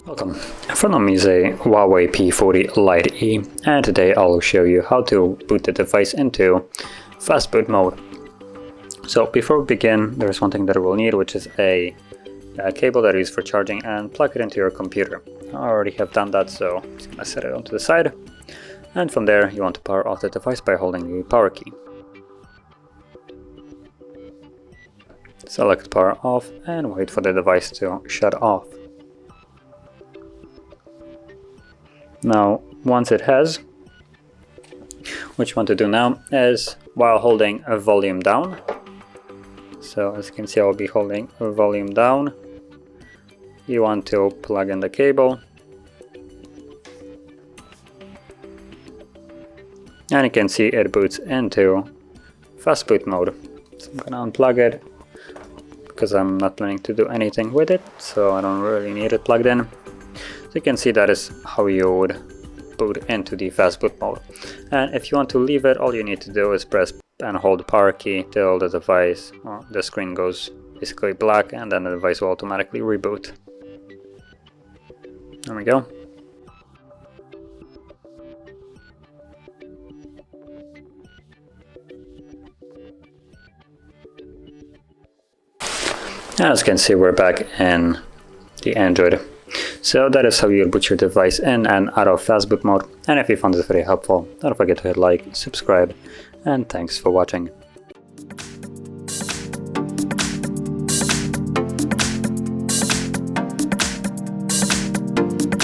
Welcome. In front of me is a HUAWEI P40 Lite E, and today I'll show you how to boot the device into fastboot mode. So before we begin, there's one thing that we'll need, which is a cable that is for charging, and plug it into your computer. I already have done that, so I'm just gonna set it onto the side. And from there, you want to power off the device by holding the power key. Select power off and wait for the device to shut off. Now, once it has, what you want to do now is, while holding a volume down, so as you can see I'll be holding a volume down, you want to plug in the cable, and you can see it boots into fastboot mode. So I'm gonna unplug it because I'm not planning to do anything with it, so I don't really need it plugged in. So you can see that is how you would boot into the fastboot mode. And if you want to leave it, all you need to do is press and hold the power key till the device, the screen goes basically black, and then the device will automatically reboot. There we go. As you can see, we're back in the Android. So that is how you boot your device in and out of fastboot mode. And if you found this video helpful, don't forget to hit like, subscribe, and thanks for watching.